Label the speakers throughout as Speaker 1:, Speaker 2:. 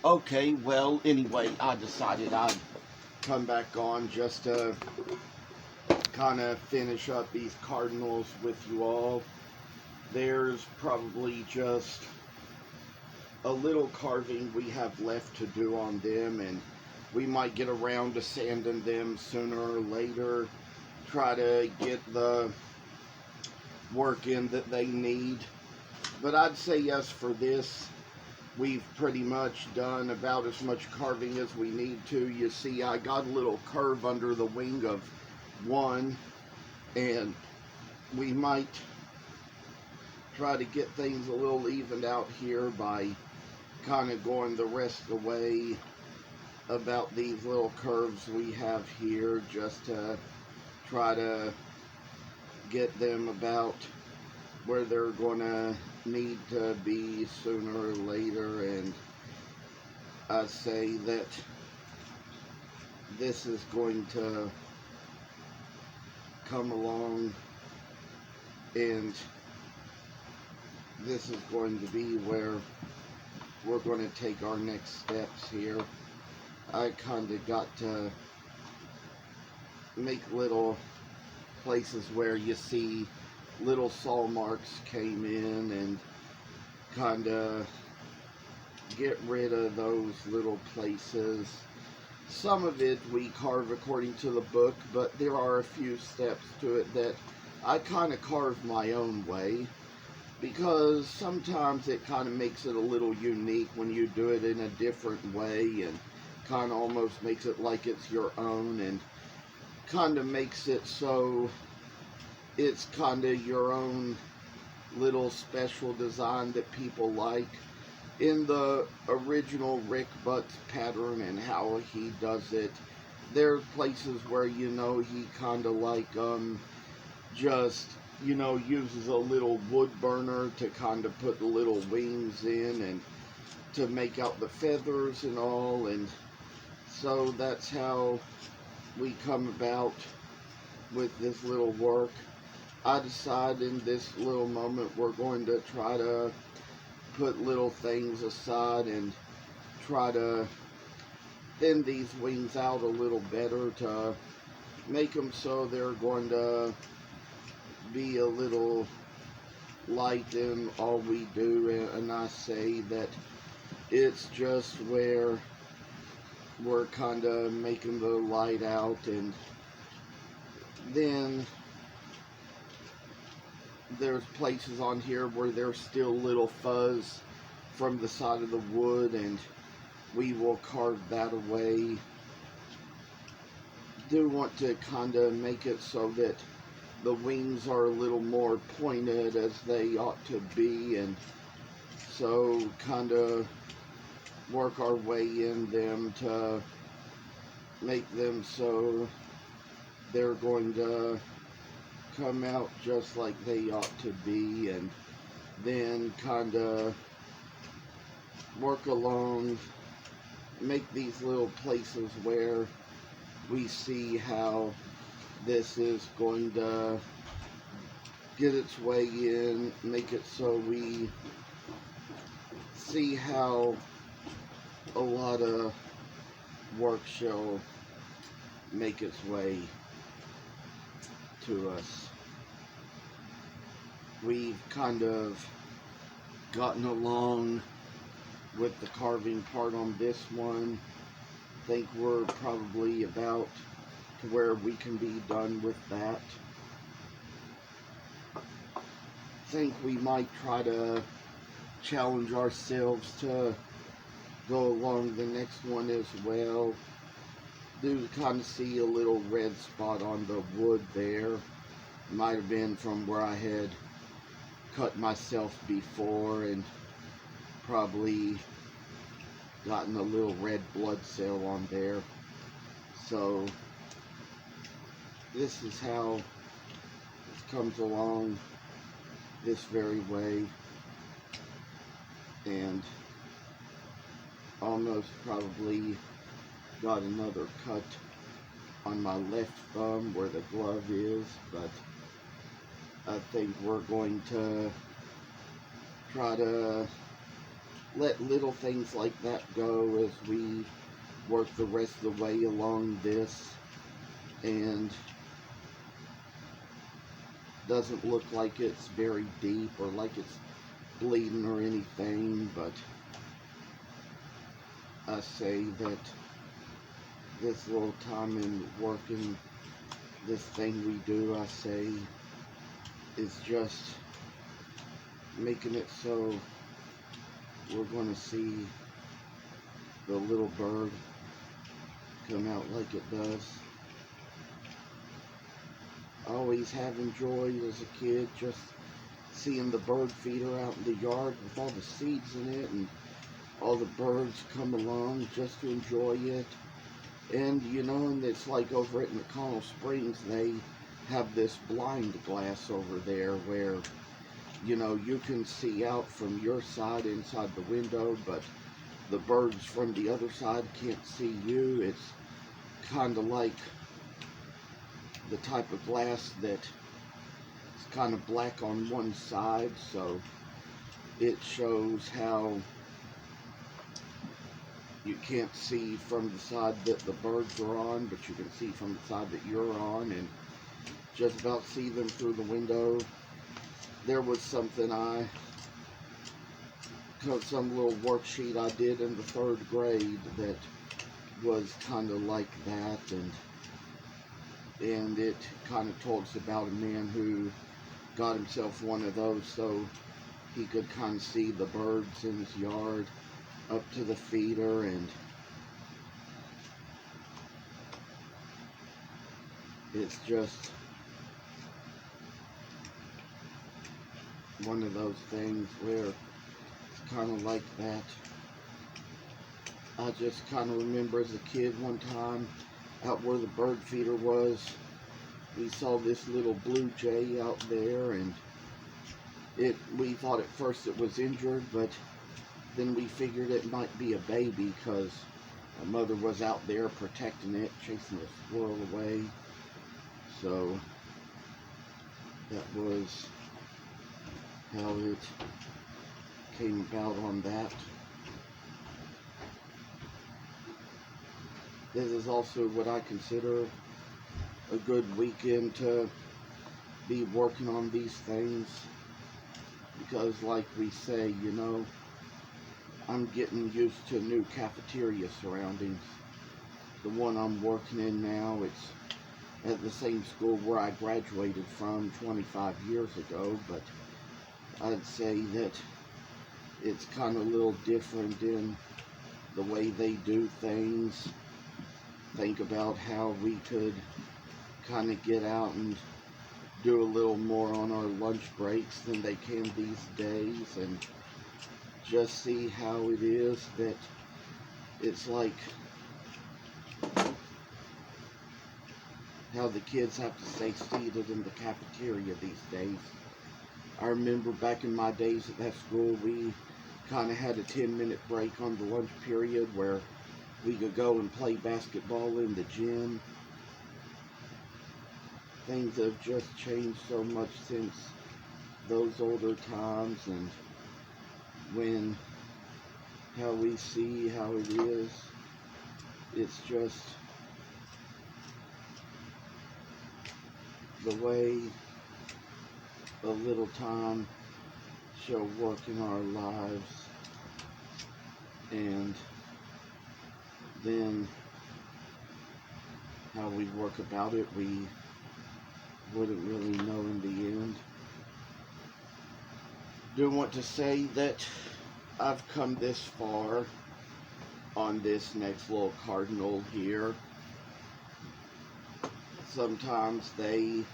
Speaker 1: Okay, well, anyway, I decided I'd come back on just to kind of finish up these Cardinals with you all. There's probably just a little carving we have left to do on them, and we might get around to sanding them sooner or later. Try to get the work in that they need. But I'd say yes for this. We've pretty much done about as much carving as we need to. You see, I got a little curve under the wing of one, and we might try to get things a little evened out here by kind of going the rest of the way about these little curves we have here, just to try to get them about where they're going to need to be sooner or later. And I say that this is going to come along, and this is going to be where we're going to take our next steps here. I kind of got to make little places where you see little saw marks came in, and kind of get rid of those little places. Some of it we carve according to the book, but there are a few steps to it that I kind of carve my own way, because sometimes it kind of makes it a little unique when you do it in a different way, and kind of almost makes it like it's your own, and kind of makes it so it's kind of your own little special design that people like. In the original Rick Butts pattern and how he does it, there's places where, you know, he kind of like just, you know, uses a little wood burner to kind of put the little wings in and to make out the feathers and all. And so that's how we come about with this little work. I decide in this little moment we're going to try to put little things aside and try to thin these wings out a little better to make them so they're going to be a little light in all we do. And I say that it's just where we're kind of making the light out, and then there's places on here where there's still little fuzz from the side of the wood, and we will carve that away. Do want to kind of make it so that the wings are a little more pointed as they ought to be, and so kind of work our way in them to make them so they're going to come out just like they ought to be, and then kind of work along, make these little places where we see how this is going to get its way in, make it so we see how a lot of work shall make its way to us. We've kind of gotten along with the carving part on this one. Think we're probably about to where we can be done with that. Think we might try to challenge ourselves to go along the next one as well. Do kind of see a little red spot on the wood there. Might have been from where I had cut myself before and probably gotten a little red blood cell on there. So this is how it comes along this very way, and almost probably got another cut on my left thumb where the glove is, but I think we're going to try to let little things like that go as we work the rest of the way along this. And doesn't look like it's very deep or like it's bleeding or anything, but I say that this little time in working this thing we do, I say, is just making it so we're going to see the little bird come out like it does. I always have enjoyed as a kid just seeing the bird feeder out in the yard with all the seeds in it, and all the birds come along just to enjoy it. And you know, and it's like over at McConnell Springs, they have this blind glass over there where, you know, you can see out from your side inside the window, but the birds from the other side can't see you. It's kind of like the type of glass that is kind of black on one side, so it shows how you can't see from the side that the birds are on, but you can see from the side that you're on, and just about see them through the window. There was some little worksheet I did in the 3rd grade that was kind of like that, and it kind of talks about a man who got himself one of those so he could kind of see the birds in his yard up to the feeder. And it's just one of those things where it's kind of like that. I just kind of remember as a kid one time out where the bird feeder was, we saw this little blue jay out there, and we thought at first it was injured, but then we figured it might be a baby because my mother was out there protecting it, chasing a squirrel away. So that was how it came about on that. This is also what I consider a good weekend to be working on these things, because like we say, you know, I'm getting used to new cafeteria surroundings. The one I'm working in now, it's at the same school where I graduated from 25 years ago, but I'd say that it's kind of a little different in the way they do things. Think about how we could kind of get out and do a little more on our lunch breaks than they can these days, and just see how it is that it's like how the kids have to stay seated in the cafeteria these days. I remember back in my days at that school, we kind of had a 10-minute break on the lunch period where we could go and play basketball in the gym. Things have just changed so much since those older times, and when how we see how it is, it's just the way a little time shall work in our lives, and then how we work about it, we wouldn't really know in the end. Do want to say that I've come this far on this next little Cardinal here. Sometimes they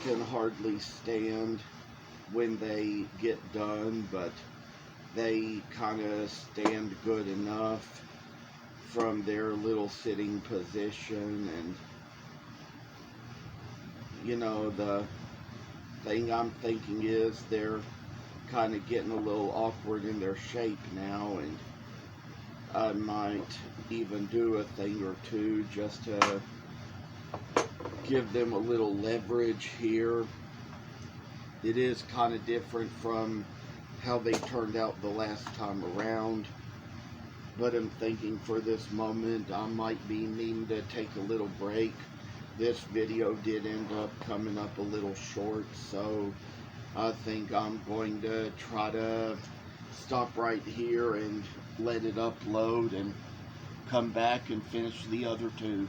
Speaker 1: can hardly stand when they get done, but they kind of stand good enough from their little sitting position. And you know, the thing I'm thinking is they're kind of getting a little awkward in their shape now, and I might even do a thing or two just to give them a little leverage here. It is kind of different from how they turned out the last time around. But I'm thinking for this moment I might be needing to take a little break. This video did end up coming up a little short, so I think I'm going to try to stop right here and let it upload and come back and finish the other two.